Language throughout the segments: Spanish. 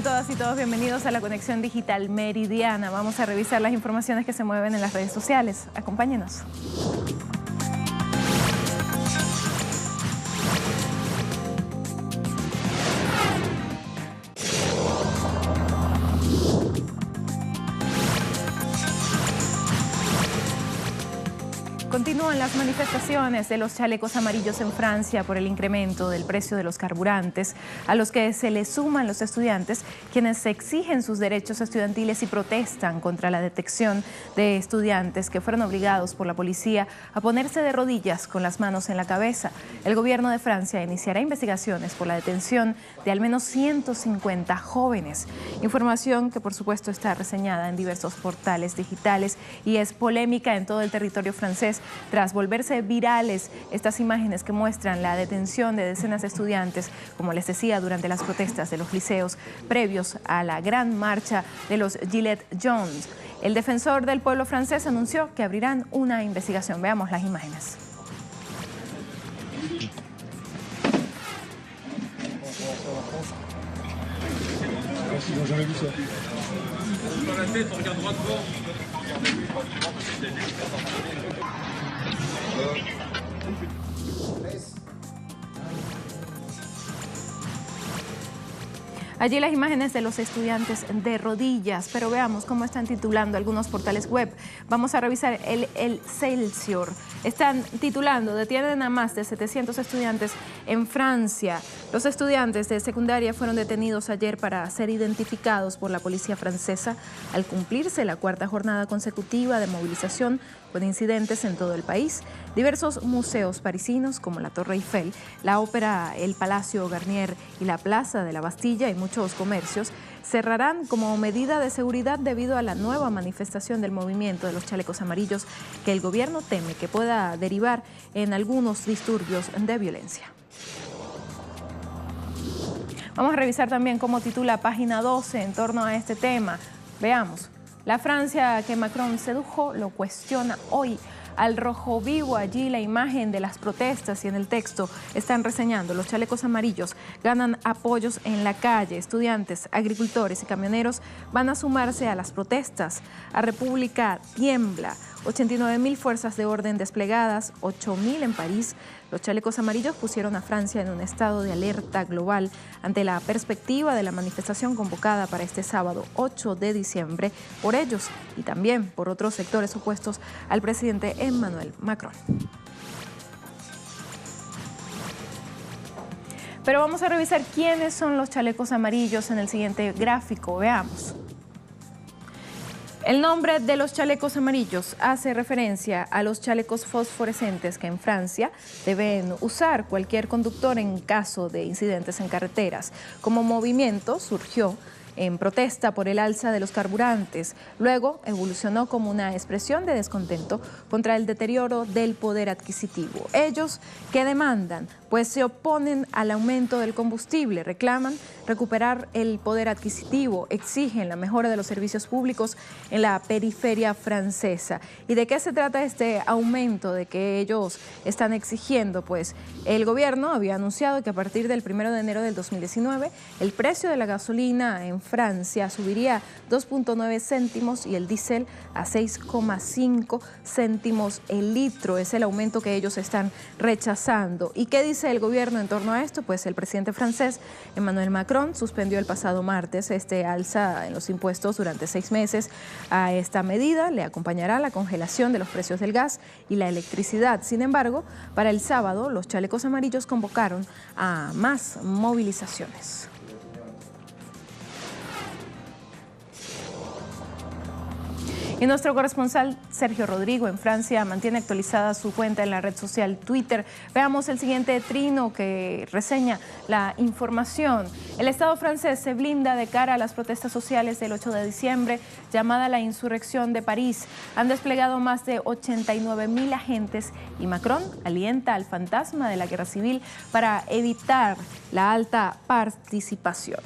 Sean todas y todos bienvenidos a la Conexión Digital Meridiana. Vamos a revisar las informaciones que se mueven en las redes sociales. Acompáñenos. Continúan las manifestaciones de los chalecos amarillos en Francia por el incremento del precio de los carburantes, a los que se le suman los estudiantes, quienes exigen sus derechos estudiantiles y protestan contra la detección de estudiantes que fueron obligados por la policía a ponerse de rodillas con las manos en la cabeza. El gobierno de Francia iniciará investigaciones por la detención de al menos 150 jóvenes. Información que por supuesto está reseñada en diversos portales digitales y es polémica en todo el territorio francés, tras volverse virales estas imágenes que muestran la detención de decenas de estudiantes, como les decía, durante las protestas de los liceos previos a la gran marcha de los Gilets jaunes. El defensor del pueblo francés anunció que abrirán una investigación. Veamos las imágenes. Allí las imágenes de los estudiantes de rodillas, pero veamos cómo están titulando algunos portales web. Vamos a revisar el Excelsior. Están titulando: detienen a más de 700 estudiantes en Francia. Los estudiantes de secundaria fueron detenidos ayer para ser identificados por la policía francesa al cumplirse la cuarta jornada consecutiva de movilización con incidentes en todo el país. Diversos museos parisinos como la Torre Eiffel, la Ópera, el Palacio Garnier y la Plaza de la Bastilla y muchos comercios cerrarán como medida de seguridad debido a la nueva manifestación del movimiento de los chalecos amarillos que el gobierno teme que pueda derivar en algunos disturbios de violencia. Vamos a revisar también cómo titula Página 12 en torno a este tema. Veamos. La Francia que Macron sedujo lo cuestiona hoy. Al rojo vivo, allí la imagen de las protestas y en el texto están reseñando: los chalecos amarillos ganan apoyos en la calle, estudiantes, agricultores y camioneros van a sumarse a las protestas. A República tiembla, 89.000 fuerzas de orden desplegadas, 8.000 en París. Los chalecos amarillos pusieron a Francia en un estado de alerta global ante la perspectiva de la manifestación convocada para este sábado 8 de diciembre por ellos y también por otros sectores opuestos al presidente Emmanuel Macron. Pero vamos a revisar quiénes son los chalecos amarillos en el siguiente gráfico. Veamos. El nombre de los chalecos amarillos hace referencia a los chalecos fosforescentes que en Francia deben usar cualquier conductor en caso de incidentes en carreteras. Como movimiento surgió en protesta por el alza de los carburantes. Luego evolucionó como una expresión de descontento contra el deterioro del poder adquisitivo. Ellos que demandan, pues se oponen al aumento del combustible, reclaman recuperar el poder adquisitivo, exigen la mejora de los servicios públicos en la periferia francesa. ¿Y de qué se trata este aumento de que ellos están exigiendo? Pues el gobierno había anunciado que a partir del 1 de enero del 2019 el precio de la gasolina en Francia subiría 2.9 céntimos y el diésel a 6,5 céntimos el litro. Es el aumento que ellos están rechazando. ¿Y qué dice el gobierno en torno a esto? Pues el presidente francés Emmanuel Macron suspendió el pasado martes este alza en los impuestos durante 6 meses. A esta medida le acompañará la congelación de los precios del gas y la electricidad. Sin embargo, para el sábado los chalecos amarillos convocaron a más movilizaciones. Y nuestro corresponsal Sergio Rodrigo en Francia mantiene actualizada su cuenta en la red social Twitter. Veamos el siguiente trino que reseña la información. El Estado francés se blinda de cara a las protestas sociales del 8 de diciembre, llamada la insurrección de París. Han desplegado más de 89.000 agentes y Macron alienta al fantasma de la guerra civil para evitar la alta participación.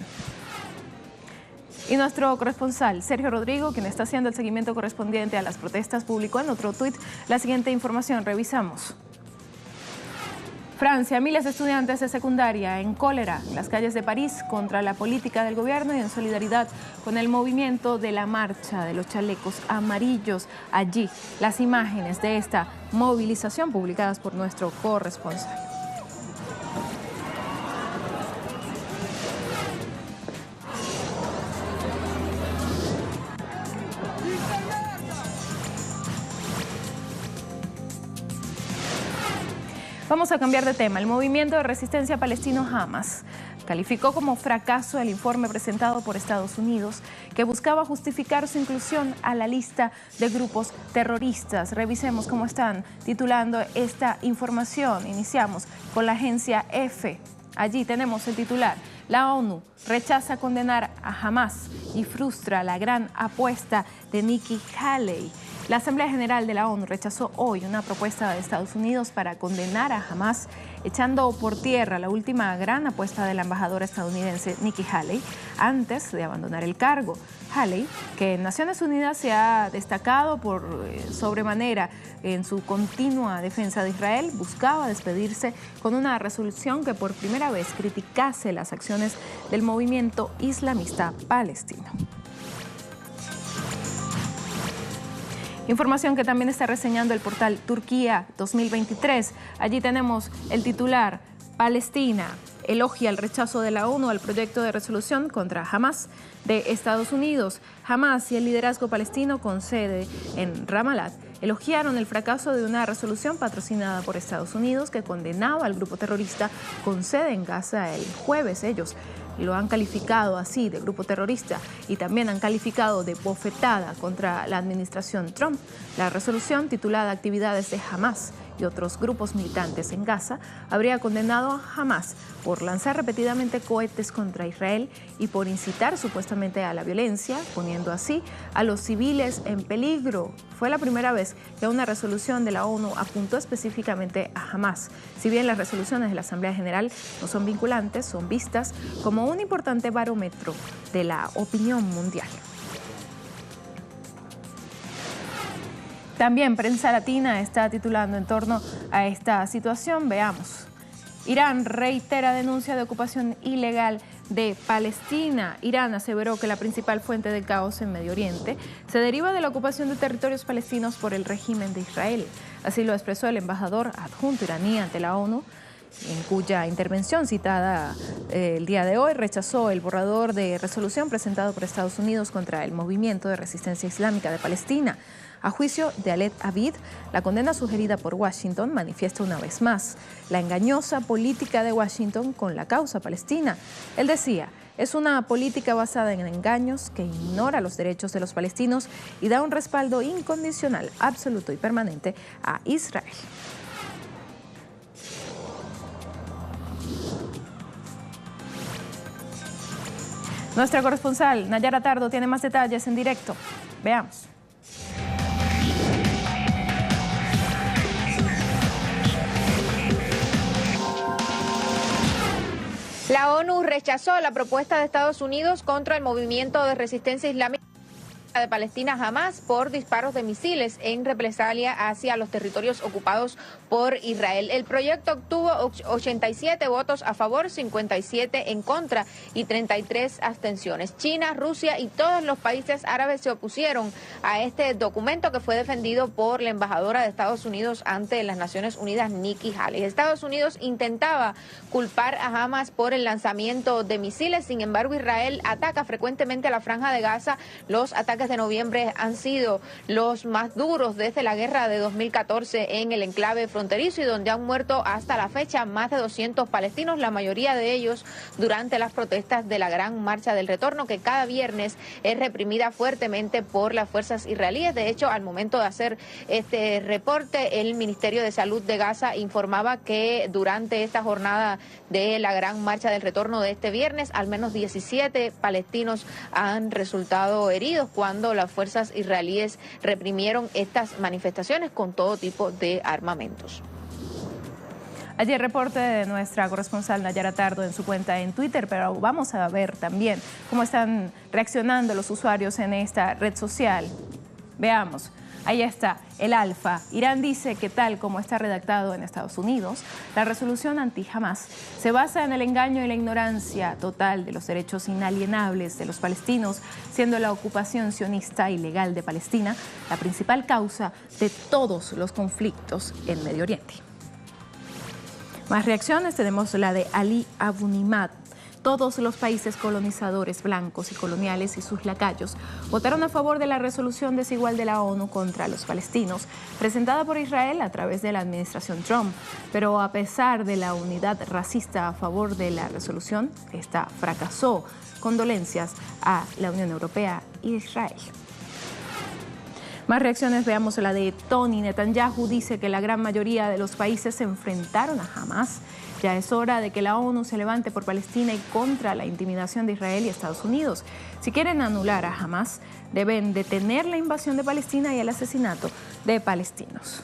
Y nuestro corresponsal Sergio Rodrigo, quien está haciendo el seguimiento correspondiente a las protestas, publicó en otro tuit la siguiente información. Revisamos. Francia, miles de estudiantes de secundaria en cólera en las calles de París contra la política del gobierno y en solidaridad con el movimiento de la marcha de los chalecos amarillos. Allí las imágenes de esta movilización publicadas por nuestro corresponsal. Vamos a cambiar de tema. El movimiento de resistencia palestino Hamas calificó como fracaso el informe presentado por Estados Unidos que buscaba justificar su inclusión a la lista de grupos terroristas. Revisemos cómo están titulando esta información. Iniciamos con la agencia EFE. Allí tenemos el titular. La ONU rechaza condenar a Hamas y frustra la gran apuesta de Nikki Haley. La Asamblea General de la ONU rechazó hoy una propuesta de Estados Unidos para condenar a Hamas, echando por tierra la última gran apuesta de la embajadora estadounidense Nikki Haley antes de abandonar el cargo. Haley, que en Naciones Unidas se ha destacado por sobremanera en su continua defensa de Israel, buscaba despedirse con una resolución que por primera vez criticase las acciones del movimiento islamista palestino. Información que también está reseñando el portal Turquía 2023. Allí tenemos el titular: Palestina elogia el rechazo de la ONU al proyecto de resolución contra Hamas de Estados Unidos. Hamas y el liderazgo palestino con sede en Ramallah elogiaron el fracaso de una resolución patrocinada por Estados Unidos que condenaba al grupo terrorista con sede en Gaza el jueves. Ellos lo han calificado así de grupo terrorista y también han calificado de bofetada contra la administración Trump. La resolución, titulada Actividades de Hamas y otros grupos militantes en Gaza, habría condenado a Hamas por lanzar repetidamente cohetes contra Israel y por incitar supuestamente a la violencia, poniendo así a los civiles en peligro. Fue la primera vez que una resolución de la ONU apuntó específicamente a Hamas. Si bien las resoluciones de la Asamblea General no son vinculantes, son vistas como un importante barómetro de la opinión mundial. También Prensa Latina está titulando en torno a esta situación. Veamos. Irán reitera denuncia de ocupación ilegal de Palestina. Irán aseveró que la principal fuente del caos en Medio Oriente se deriva de la ocupación de territorios palestinos por el régimen de Israel. Así lo expresó el embajador adjunto iraní ante la ONU, en cuya intervención citada el día de hoy rechazó el borrador de resolución presentado por Estados Unidos contra el movimiento de resistencia islámica de Palestina. A juicio de Alet Abid, la condena sugerida por Washington manifiesta una vez más la engañosa política de Washington con la causa palestina. Él decía: es una política basada en engaños que ignora los derechos de los palestinos y da un respaldo incondicional, absoluto y permanente a Israel. Nuestra corresponsal Nayara Tardo tiene más detalles en directo. Veamos. La ONU rechazó la propuesta de Estados Unidos contra el movimiento de resistencia islámica de Palestina Hamas por disparos de misiles en represalia hacia los territorios ocupados por Israel. El proyecto obtuvo 87 votos a favor, 57 en contra y 33 abstenciones. China, Rusia y todos los países árabes se opusieron a este documento que fue defendido por la embajadora de Estados Unidos ante las Naciones Unidas, Nikki Haley. Estados Unidos intentaba culpar a Hamas por el lanzamiento de misiles, sin embargo Israel ataca frecuentemente a la Franja de Gaza. Los ataques de noviembre han sido los más duros desde la guerra de 2014 en el enclave fronterizo y donde han muerto hasta la fecha más de 200 palestinos, la mayoría de ellos durante las protestas de la Gran Marcha del Retorno, que cada viernes es reprimida fuertemente por las fuerzas israelíes. De hecho, al momento de hacer este reporte, el Ministerio de Salud de Gaza informaba que durante esta jornada de la Gran Marcha del Retorno de este viernes, al menos 17 palestinos han resultado heridos cuando las fuerzas israelíes reprimieron estas manifestaciones con todo tipo de armamentos. Allí el reporte de nuestra corresponsal Nayara Tardo en su cuenta en Twitter, pero vamos a ver también cómo están reaccionando los usuarios en esta red social. Veamos. Ahí está, el alfa. Irán dice que tal como está redactado en Estados Unidos, la resolución anti-Hamás se basa en el engaño y la ignorancia total de los derechos inalienables de los palestinos, siendo la ocupación sionista ilegal de Palestina la principal causa de todos los conflictos en Medio Oriente. Más reacciones, tenemos la de Ali Abunimad. Todos los países colonizadores blancos y coloniales y sus lacayos votaron a favor de la resolución desigual de la ONU contra los palestinos, presentada por Israel a través de la administración Trump. Pero a pesar de la unidad racista a favor de la resolución, esta fracasó. Condolencias a la Unión Europea y Israel. Más reacciones, veamos la de Tony. Netanyahu dice que la gran mayoría de los países se enfrentaron a Hamás. Ya es hora de que la ONU se levante por Palestina y contra la intimidación de Israel y Estados Unidos. Si quieren anular a Hamás, deben detener la invasión de Palestina y el asesinato de palestinos.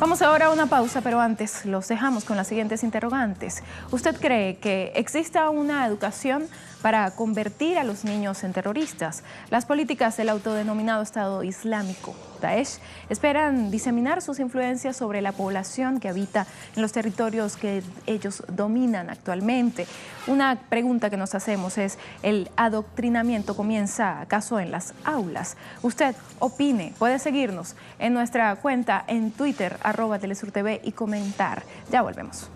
Vamos ahora a una pausa, pero antes los dejamos con las siguientes interrogantes. ¿Usted cree que exista una educación para convertir a los niños en terroristas? Las políticas del autodenominado Estado Islámico, Daesh, esperan diseminar sus influencias sobre la población que habita en los territorios que ellos dominan actualmente. Una pregunta que nos hacemos es, ¿el adoctrinamiento comienza acaso en las aulas? Usted opine, puede seguirnos en nuestra cuenta en Twitter, @TelesurTV, y comentar. Ya volvemos.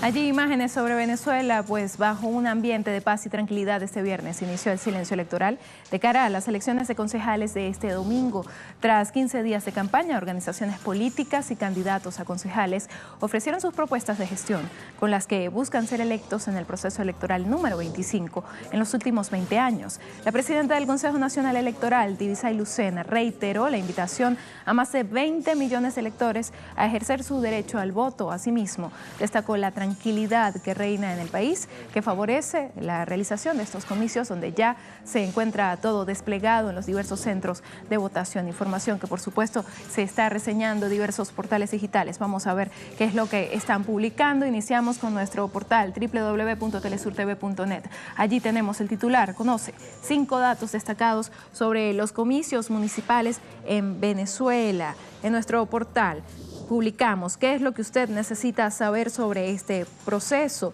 Allí imágenes sobre Venezuela, pues bajo un ambiente de paz y tranquilidad este viernes inició el silencio electoral de cara a las elecciones de concejales de este domingo. Tras 15 días de campaña, organizaciones políticas y candidatos a concejales ofrecieron sus propuestas de gestión con las que buscan ser electos en el proceso electoral número 25 en los últimos 20 años. La presidenta del Consejo Nacional Electoral, Divisay Lucena, reiteró la invitación a más de 20 millones de electores a ejercer su derecho al voto. Asimismo, destacó la tranquilidad tranquilidad que reina en el país, que favorece la realización de estos comicios donde ya se encuentra todo desplegado en los diversos centros de votación. Información que por supuesto se está reseñando diversos portales digitales. Vamos a ver qué es lo que están publicando. Iniciamos con nuestro portal www.telesurtv.net. Allí tenemos el titular, conoce 5 datos destacados sobre los comicios municipales en Venezuela. En nuestro portal publicamos qué es lo que usted necesita saber sobre este proceso.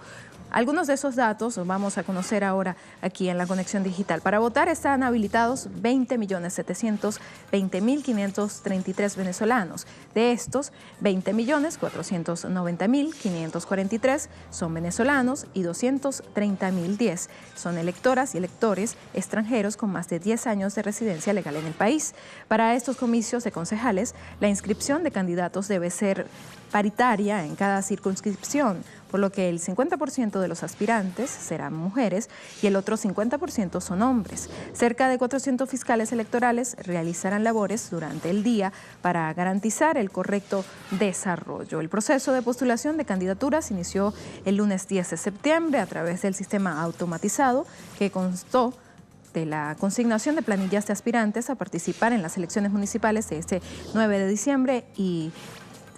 Algunos de esos datos los vamos a conocer ahora aquí en la Conexión Digital. Para votar están habilitados 20.720.533 venezolanos. De estos, 20.490.543 son venezolanos y 230.010 son electoras y electores extranjeros con más de 10 años de residencia legal en el país. Para estos comicios de concejales, la inscripción de candidatos debe ser paritaria en cada circunscripción, por lo que el 50% de los aspirantes serán mujeres y el otro 50% son hombres. Cerca de 400 fiscales electorales realizarán labores durante el día para garantizar el correcto desarrollo. El proceso de postulación de candidaturas inició el lunes 10 de septiembre a través del sistema automatizado que constó de la consignación de planillas de aspirantes a participar en las elecciones municipales de este 9 de diciembre y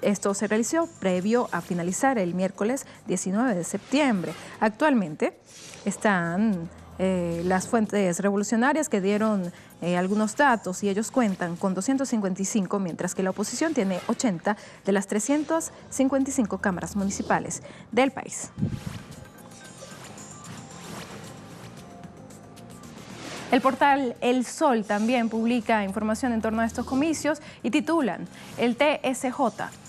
esto se realizó previo a finalizar el miércoles 19 de septiembre. Actualmente están las fuentes revolucionarias que dieron algunos datos y ellos cuentan con 255, mientras que la oposición tiene 80 de las 355 cámaras municipales del país. El portal El Sol también publica información en torno a estos comicios y titulan: el TSJ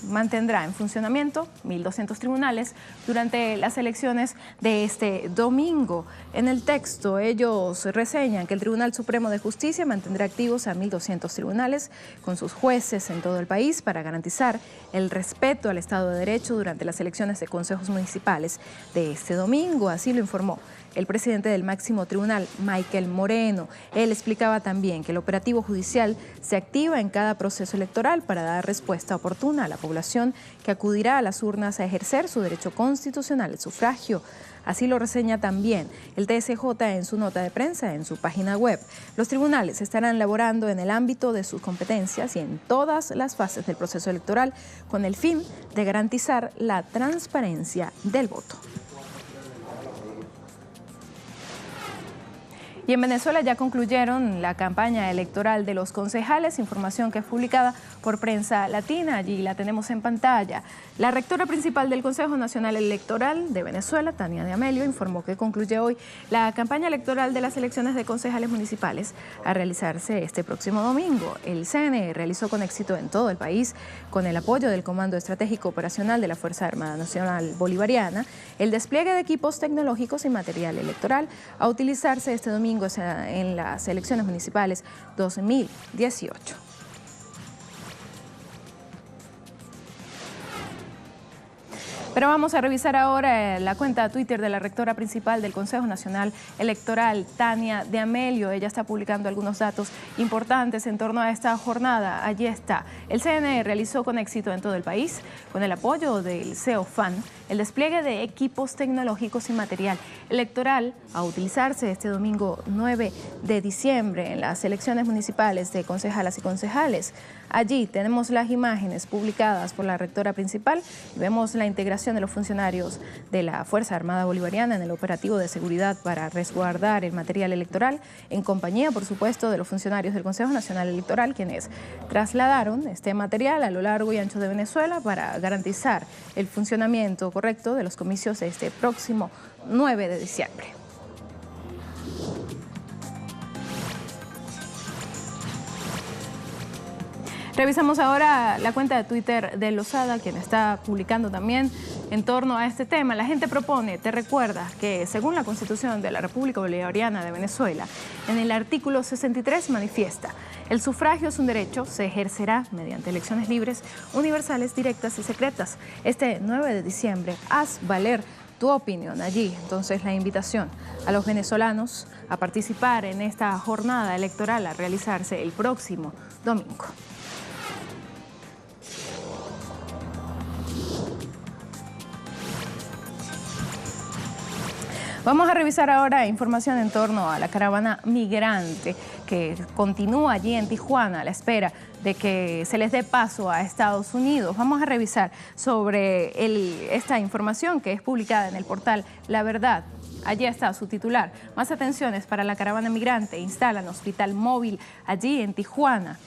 mantendrá en funcionamiento 1.200 tribunales durante las elecciones de este domingo. En el texto ellos reseñan que el Tribunal Supremo de Justicia mantendrá activos a 1.200 tribunales con sus jueces en todo el país para garantizar el respeto al Estado de Derecho durante las elecciones de consejos municipales de este domingo. Así lo informó el presidente del máximo tribunal, Michael Moreno. Él explicaba también que el operativo judicial se activa en cada proceso electoral para dar respuesta oportuna a la población que acudirá a las urnas a ejercer su derecho constitucional, el sufragio. Así lo reseña también el TSJ en su nota de prensa en su página web. Los tribunales estarán laborando en el ámbito de sus competencias y en todas las fases del proceso electoral con el fin de garantizar la transparencia del voto. Y en Venezuela ya concluyeron la campaña electoral de los concejales, información que es publicada por Prensa Latina, allí la tenemos en pantalla. La rectora principal del Consejo Nacional Electoral de Venezuela, Tania de Amelio, informó que concluye hoy la campaña electoral de las elecciones de concejales municipales a realizarse este próximo domingo. El CNE realizó con éxito en todo el país, con el apoyo del Comando Estratégico Operacional de la Fuerza Armada Nacional Bolivariana, el despliegue de equipos tecnológicos y material electoral a utilizarse este domingo en las elecciones municipales 2018. Pero vamos a revisar ahora la cuenta de Twitter de la rectora principal del Consejo Nacional Electoral, Tania de Amelio. Ella está publicando algunos datos importantes en torno a esta jornada. Allí está. El CNE realizó con éxito en todo el país, con el apoyo del CEOFAN, el despliegue de equipos tecnológicos y material electoral a utilizarse este domingo 9 de diciembre en las elecciones municipales de concejalas y concejales. Allí tenemos las imágenes publicadas por la rectora principal y vemos la integración de los funcionarios de la Fuerza Armada Bolivariana en el operativo de seguridad para resguardar el material electoral, en compañía, por supuesto, de los funcionarios del Consejo Nacional Electoral, quienes trasladaron este material a lo largo y ancho de Venezuela para garantizar el funcionamiento correcto de los comicios de este próximo 9 de diciembre. Revisamos ahora la cuenta de Twitter de Lozada, quien está publicando también en torno a este tema. La gente propone, te recuerda que según la Constitución de la República Bolivariana de Venezuela, en el artículo 63 manifiesta: el sufragio es un derecho, se ejercerá mediante elecciones libres, universales, directas y secretas. Este 9 de diciembre, haz valer tu opinión allí. Entonces, la invitación a los venezolanos a participar en esta jornada electoral a realizarse el próximo domingo. Vamos a revisar ahora información en torno a la caravana migrante que continúa allí en Tijuana a la espera de que se les dé paso a Estados Unidos. Vamos a revisar sobre esta información que es publicada en el portal La Verdad. Allí está su titular. Más atenciones para la caravana migrante. Instalan hospital móvil allí en Tijuana.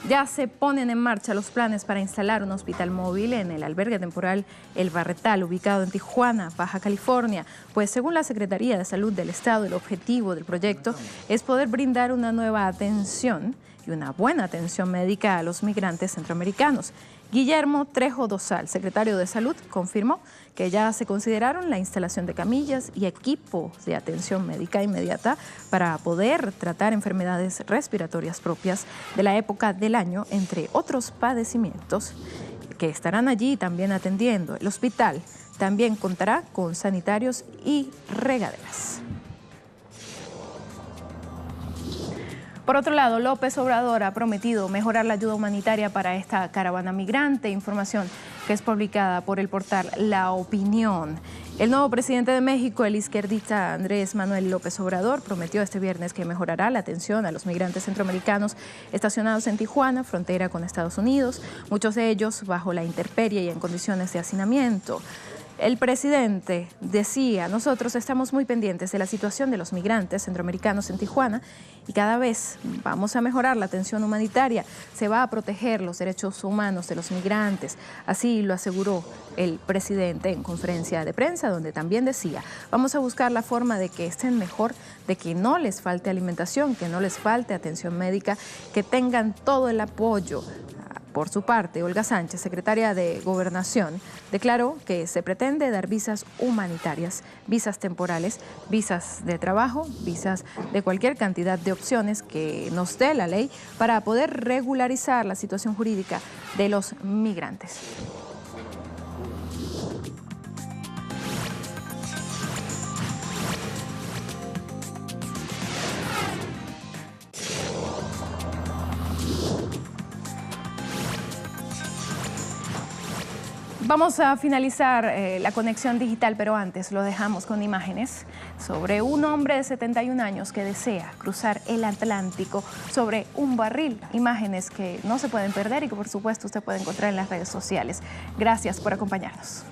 Ya se ponen en marcha los planes para instalar un hospital móvil en el albergue temporal El Barretal, ubicado en Tijuana, Baja California. Pues según la Secretaría de Salud del Estado, el objetivo del proyecto es poder brindar una nueva atención y una buena atención médica a los migrantes centroamericanos. Guillermo Trejo Dosal, secretario de Salud, confirmó que ya se consideraron la instalación de camillas y equipos de atención médica inmediata para poder tratar enfermedades respiratorias propias de la época del año, entre otros padecimientos que estarán allí también atendiendo. El hospital también contará con sanitarios y regaderas. Por otro lado, López Obrador ha prometido mejorar la ayuda humanitaria para esta caravana migrante, información que es publicada por el portal La Opinión. El nuevo presidente de México, el izquierdista Andrés Manuel López Obrador, prometió este viernes que mejorará la atención a los migrantes centroamericanos estacionados en Tijuana, frontera con Estados Unidos, muchos de ellos bajo la intemperie y en condiciones de hacinamiento. El presidente decía: nosotros estamos muy pendientes de la situación de los migrantes centroamericanos en Tijuana y cada vez vamos a mejorar la atención humanitaria, se va a proteger los derechos humanos de los migrantes. Así lo aseguró el presidente en conferencia de prensa, donde también decía: vamos a buscar la forma de que estén mejor, de que no les falte alimentación, que no les falte atención médica, que tengan todo el apoyo. Por su parte, Olga Sánchez, secretaria de Gobernación, declaró que se pretende dar visas humanitarias, visas temporales, visas de trabajo, visas de cualquier cantidad de opciones que nos dé la ley para poder regularizar la situación jurídica de los migrantes. Vamos a finalizar la conexión digital, pero antes lo dejamos con imágenes sobre un hombre de 71 años que desea cruzar el Atlántico sobre un barril. Imágenes que no se pueden perder y que por supuesto usted puede encontrar en las redes sociales. Gracias por acompañarnos.